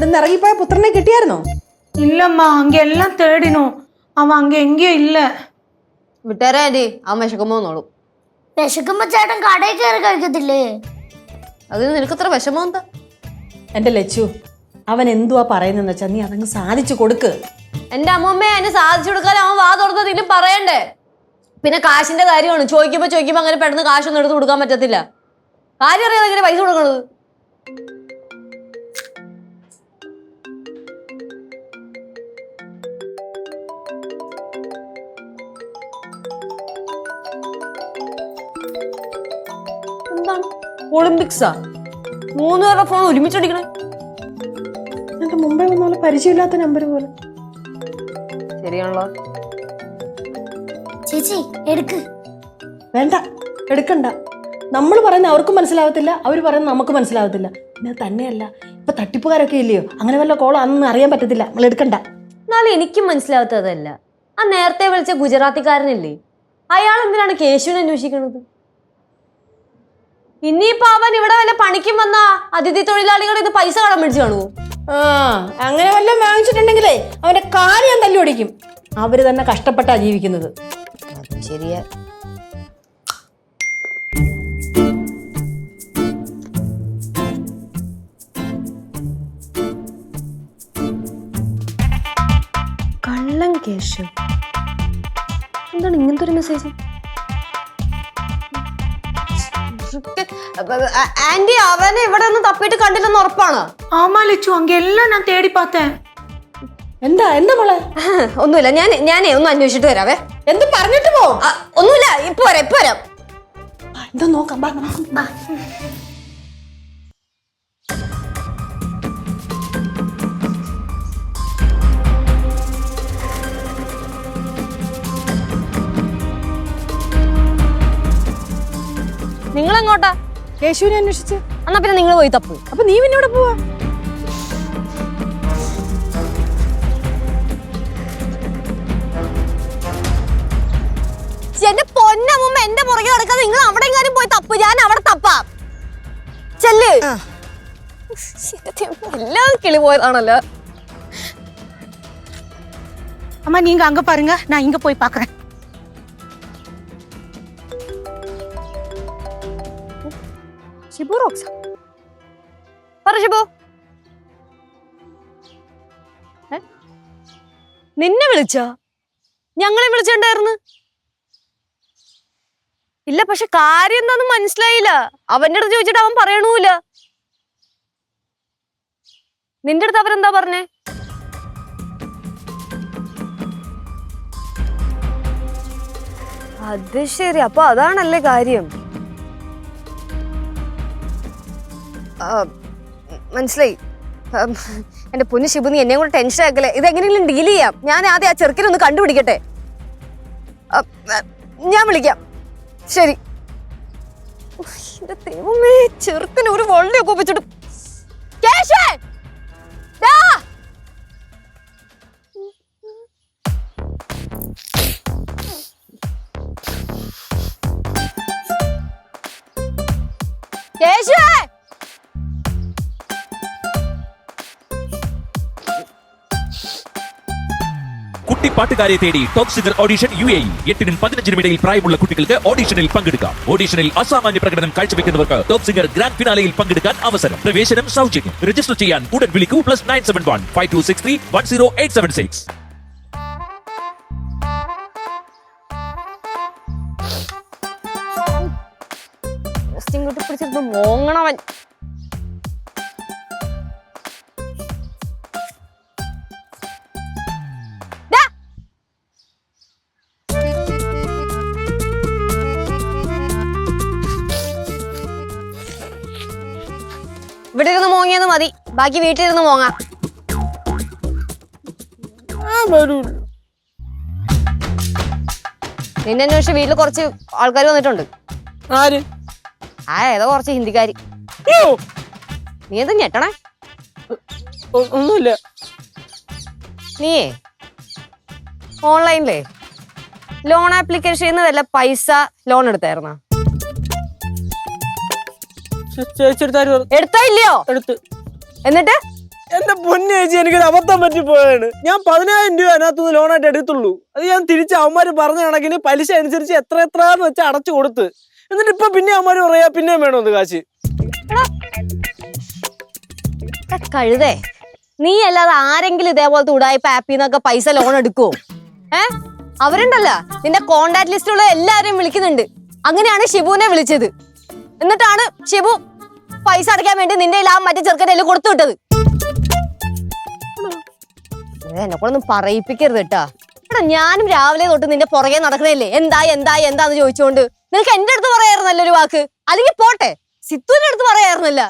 ഇവിടുന്ന് ഇറങ്ങിപ്പോയ പുത്രനെ കിട്ടിയായിരുന്നോ? ഇല്ലമ്മ, അങ്കെല്ലാം തേടിനു. അവൻ അങ്ക എങ്കയോ ഇല്ല. വിട്ടേരാ ആന്റി, അവൻ വിശക്കുമ്പോ വന്നോളൂ. വിശക്കുമ്പോ ചേട്ടൻ കടയിൽ കയറി കഴിക്കത്തില്ലേ? അതിന് നിനക്കത്ര വിഷമം എന്താ? എന്റെ ലച്ചു, അവൻ എന്തുവാ പറയുന്നെന്ന് വെച്ചാ നീ അതങ്ങ് സാധിച്ചു കൊടുക്ക്. എന്റെ അമ്മമ്മയെ അതിന് സാധിച്ചു കൊടുക്കാൻ അവൻ വാ തുറന്നതിലും പറയണ്ടേ? പിന്നെ കാശിന്റെ കാര്യമാണ്. ചോദിക്കുമ്പോ അങ്ങനെ പെട്ടെന്ന് കാശൊന്നും എടുത്ത് കൊടുക്കാൻ പറ്റത്തില്ല. കാര്യം അറിയാതെ എങ്ങനെ പൈസ കൊടുക്കണത്? എന്താണ് ഒളിമ്പിക്സാ? 3 പേരുടെ ഫോൺ ഒരുമിച്ചടിക്കണേ? എന്റെ മുമ്പേ വന്ന പോലെ പരിചയമില്ലാത്ത നമ്പർ പോലെ. ശരിയാണല്ലോ. ചേച്ചി എടുക്ക്. വേണ്ട, എടുക്കണ്ട. നമ്മൾ പറയുന്ന അവർക്കും മനസ്സിലാവത്തില്ല, അവർ പറയുന്നത് നമുക്ക് മനസ്സിലാവത്തില്ല. പിന്നെ തന്നെയല്ല, ഇപ്പൊ തട്ടിപ്പുകാരൊക്കെ ഇല്ലയോ, അങ്ങനെ വല്ല കോളോ അതൊന്നും അറിയാൻ പറ്റത്തില്ല. നമ്മൾ എടുക്കണ്ട. എന്നാലും എനിക്കും മനസ്സിലാവാത്തതല്ല, ആ നേരത്തെ വിളിച്ച ഗുജറാത്തിക്കാരനില്ലേ, അയാൾ എന്തിനാണ് കേശുവിനെ അന്വേഷിക്കുന്നത്? ഇനിയിപ്പോ അവൻ ഇവിടെ വല്ല പണിക്കും വന്ന അതിഥി തൊഴിലാളികൾ ഇത് പൈസ കടം പിടിച്ച് കാണുമോ? അങ്ങനെ വല്ലതും വാങ്ങിച്ചിട്ടുണ്ടെങ്കിലേ അവന്റെ കാര്യം തല്ലി ഓടിക്കും. അവര് തന്നെ കഷ്ടപ്പെട്ടാ ജീവിക്കുന്നത്. ശരിയാ. കള്ളം കേശു, എന്താണ് ഇങ്ങനത്തെ ഒരു മെസ്സേജ്? ആന്റി, അവനെ ഇവിടെ ഒന്നും തപ്പിയിട്ട് കണ്ടില്ലെന്ന് ഉറപ്പാണ്? ആമാ ലച്ചു, അങ്കെല്ലാം ഞാൻ തേടി പാത്തേ. എന്താ മോളെ? ഒന്നുമില്ല, ഞാനേ ഒന്ന് അന്വേഷിച്ചിട്ട് വരാവേ. എന്ത് പറഞ്ഞിട്ട് പോ? ഒന്നുമില്ല, ഇപ്പൊ വരാം. എന്താ നോക്കാം. നിങ്ങൾ എങ്ങോട്ടാ? കേശുവിനെ അന്വേഷിച്ച്. എന്നാ പിന്നെ നിങ്ങൾ പോയി തപ്പു. അപ്പൊ നീ പിന്നെ ഇവിടെ പോവാ? എന്റെ പൊന്നമ്മ, എന്റെ പുറകെ നടക്കാതെ നിങ്ങൾ അവിടെ എങ്ങാനും പോയി തപ്പു. ഞാൻ അവിടെ തപ്പാം. ചെല്ല്. എല്ലാം കിളി പോയതാണല്ലോ. அம்மா நீங்க அங்க பாருங்க, நான் இங்க போய் பாக்குறேன். ഷിബു റോക്സ, പറ ഷിബു. നിന്നെ വിളിച്ചാ? ഞങ്ങളെ വിളിച്ചിട്ടുണ്ടായിരുന്നു. ഇല്ല, പക്ഷെ കാര്യം എന്താന്ന് മനസ്സിലായില്ല. അവന്റെ അടുത്ത് ചോദിച്ചിട്ട് അവൻ പറയണൂല. നിന്റെ അടുത്ത് അവരെന്താ പറഞ്ഞേ? അത് ശരി, അപ്പൊ അതാണല്ലേ കാര്യം. മനസ്സിലായി. എന്റെ പൊന്നു ഷിബു, നീ എന്നെ കൂടെ ടെൻഷൻ ആക്കല്ലേ. ഇതെങ്ങനെയെങ്കിലും ഡീൽ ചെയ്യാം. ഞാൻ ആദ്യം ആ ചെറുക്കിനൊന്ന് കണ്ടുപിടിക്കട്ടെ. ഞാൻ വിളിക്കാം. ശരി. എന്റെ ദൈവമേ, ചെറുക്കിന് ഒരു വള്ളിയൊക്കെ വെച്ചിട്ട്. കുട്ടിപ്പാട്ടുകാരെ തേടി ടോപ്പ് സിംഗർ ഓഡിഷൻ UAE. 8-നും 15-നും ഇടയിൽ പ്രായമുള്ള കുട്ടികൾക്ക് ഓഡിഷനിൽ പങ്കെടുക്കാം. ഓഡിഷനിൽ അസാമാന്യ പ്രകടനം കാഴ്ചവെക്കുന്നവർക്ക് ടോപ്പ് സിംഗർ ഗ്രാൻഡ് ഫിനാലയിൽ പങ്കെടുക്കാൻ അവസരം. പ്രവേശനം സൗജന്യം. രജിസ്റ്റർ ചെയ്യാൻ ഉടൻ വിളിക്കൂ. +971 5263 10876. ഇങ്ങോട്ട് പിടിച്ചിരുന്നു മോങ്ങണവൻ. ഇവിടെ ഇരുന്ന് മോങ്ങിയത് മതി, ബാക്കി വീട്ടിലിരുന്ന് മോങ്ങാം. നിന്നെ അന്വേഷിച്ച് വീട്ടിൽ കുറച്ച് ആൾക്കാർ വന്നിട്ടുണ്ട്. ഏതോ കുറച്ച് ഹിന്ദിക്കാരി. നീ എന്താ ഞെട്ടണേ? ഒന്നുമില്ല. നീയേ ഓൺലൈനിലേ ലോൺ ആപ്ലിക്കേഷൻ വല്ല പൈസ ലോൺ എടുത്തായിരുന്നോ? എടുത്താ ഇല്ലയോ? എടുത്ത്. എന്നിട്ട് എന്റെ പൊന്നു ചേച്ചി എനിക്കൊരു അബദ്ധം പറ്റിപ്പോയാണ്. ഞാൻ 10,000 രൂപ അതിനകത്തുനിന്ന് ലോണായിട്ട് എടുത്തുള്ളൂ. അത് ഞാൻ തിരിച്ച് അവന്മാര് പറഞ്ഞ കണക്കിന് പലിശ അനുസരിച്ച് എത്രയെന്ന് വെച്ചാൽ അടച്ചു കൊടുത്ത്. എന്നിട്ട് ഇപ്പൊ പിന്നെ അവന്മാര് പറയാ പിന്നെയും വേണമെന്ന് കാശ്. കഴുതേ, നീ അല്ലാതെ ആരെങ്കിലും ഇതേപോലത്തെ ഉടായ്പ ആപ്പിന്നൊക്കെ പൈസ ലോൺ എടുക്കുവോ? അവരുണ്ടല്ലോ നിന്റെ കോണ്ടാക്ട് ലിസ്റ്റിലുള്ള എല്ലാരെയും വിളിക്കുന്നുണ്ട്. അങ്ങനെയാണ് ഷിബുവിനെ വിളിച്ചത്. എന്നിട്ടാണ് ഷിബു പൈസ അടയ്ക്കാൻ വേണ്ടി നിന്റെ ആ മറ്റേ ചെറുക്കൻ്റെ എല്ലാം കൊടുത്തു വിട്ടത്. എന്നെ കൂടെ പറയിപ്പിക്കരുത് കേട്ടാ. എടാ ഞാനും രാവിലെ തൊട്ട് നിന്റെ പുറകെ നടക്കണല്ലേ, എന്താന്ന് ചോദിച്ചോണ്ട്. നിനക്ക് എന്റെ അടുത്ത് പറയായിരുന്നല്ലോ ഒരു വാക്ക്. അല്ലെങ്കിൽ പോട്ടെ, സിത്തുവിന്റെ അടുത്ത് പറയായിരുന്നല്ല.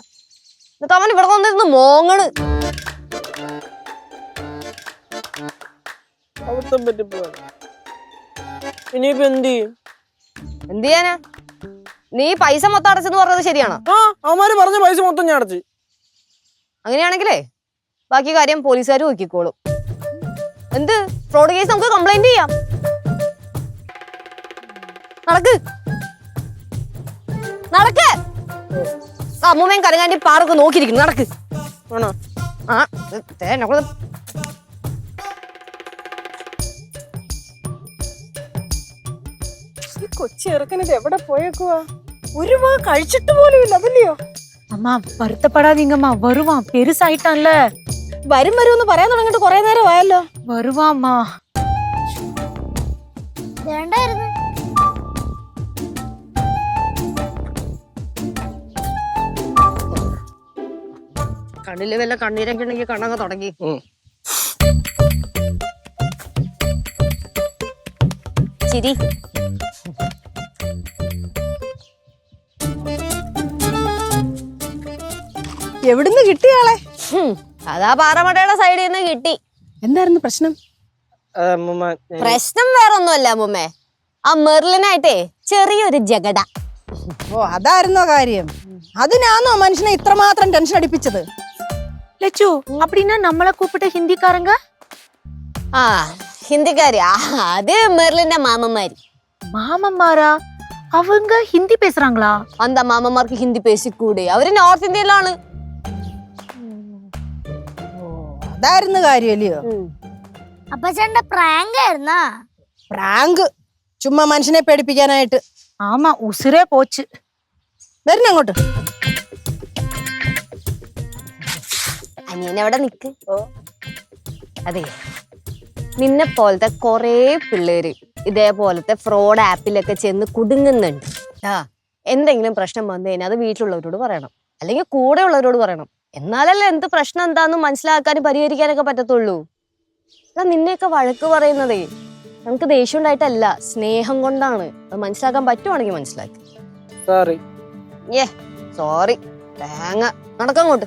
എന്നിട്ട് അവൻ ഇവിടെ വന്നിരുന്ന് മോങ്ങണ്. അബദ്ധം പറ്റിപ്പോയാണ്. ഇനിയിപ്പോ എന്ത് ചെയ്യും? എന്ത് ചെയ്യാനാ? നീ പൈസ മൊത്തം അടച്ചെന്ന് പറഞ്ഞത് ശരിയാണോ? ആ അവന്മാര് പറഞ്ഞ പൈസ മൊത്തം ഞാൻ അടച്ചു. അങ്ങനെയാണെങ്കിലേ ബാക്കി കാര്യം പോലീസുകാർ നോക്കിക്കോളും. എന്ത് ഫ്രോഡ് കേസ് നമുക്ക് കംപ്ലൈന്റ് ചെയ്യാം. നടക്ക്. അമ്മൂമ്മയും കരങ്ങാണ്ടി പാറൊക്കെ നോക്കിയിരിക്കുന്നു. നടക്ക്. ആണോ? ആ കൊച്ചിറക്കനത് എവിടെ പോയേക്കുവാ? ഒരു വാ കഴിച്ചിട്ട് പോലും ഇല്ല. അതല്ലയോ? அம்மா வருத்தப்படாதீங்கம்மா, வருவான், பெருசாயிட்டான்ல. വരും എന്ന് പറയാൻ തുടങ്ങിട്ട് കുറെ നേരം ആയല്ലോ. வருவாம்மா. വേണ്ടായിരുന്നു. കണ്ണില് വല്ല കണ്ണീരൊക്കെ ഉണ്ടെങ്കിൽ കണ്ണങ്ങ് തുടങ്ങി. ചിരി. എവിടുന്ന് കിട്ടിയാളെ? അതാ പാറമടയുടെ സൈഡിൽ നിന്ന് കിട്ടി. എന്തായിരുന്നു പ്രശ്നം? പ്രശ്നം വേറൊന്നുമല്ല അമ്മൂമ്മേ, ആ മെർലിനായിട്ടേ ചെറിയൊരു ജഗട. ഓ അതായിരുന്നോ കാര്യം? അതിനാന്നോ മനുഷ്യനെ ഇത്രമാത്രം ടെൻഷൻ അടിപ്പിച്ചത്? லட்சு, அப்படின்னா நம்மளை கூப்பிட்ட ஹிந்திக்காரங்க? ആ ഹിന്ദിക്കാരി, അത് മെർലിന്റെ മാമന്മാര്. மாமம்மாரா? அவங்க ஹிந்தி பேசுறாங்களா? அந்த മാമന്മാർക്ക് ഹിന്ദി പേശിക്കൂടെ? അവര് നോർത്ത് ഇന്ത്യയിലാണ്. അതായിരുന്നു കാര്യമല്ലയോ? അപ്പച്ചന്റെ പ്രാങ്ക് ആയിരുന്നാ? പ്രാങ്ക് ചുമ്മാ മനുഷ്യനെ പേടിപ്പിക്കാനായിട്ട്. ஆமா, உசுரே போச்சு. വരുന്ന അങ്ങോട്ട്. അനിയനെവിടെ നിക്ക്. അതെ, നിന്നെ പോലത്തെ കൊറേ പിള്ളേര് ഇതേപോലത്തെ ഫ്രോഡ് ആപ്പിലൊക്കെ ചെന്ന് കുടുങ്ങുന്നുണ്ട്. എന്തെങ്കിലും പ്രശ്നം വന്നു കഴിഞ്ഞാൽ അത് വീട്ടിലുള്ളവരോട് പറയണം, അല്ലെങ്കിൽ കൂടെ ഉള്ളവരോട് പറയണം. എന്നാലല്ലേ എന്ത് പ്രശ്നം എന്താന്ന് മനസ്സിലാക്കാനും പരിഹരിക്കാനൊക്കെ പറ്റത്തുള്ളൂ. നിന്നെയൊക്കെ വഴക്ക് പറയുന്നതേ നമുക്ക് ദേഷ്യം ഉണ്ടായിട്ടല്ല, സ്നേഹം കൊണ്ടാണ്. അത് മനസ്സിലാക്കാൻ പറ്റുവാണെങ്കിൽ മനസ്സിലാക്കി. സോറി തേങ്ങ നടക്കങ്ങോട്ട്.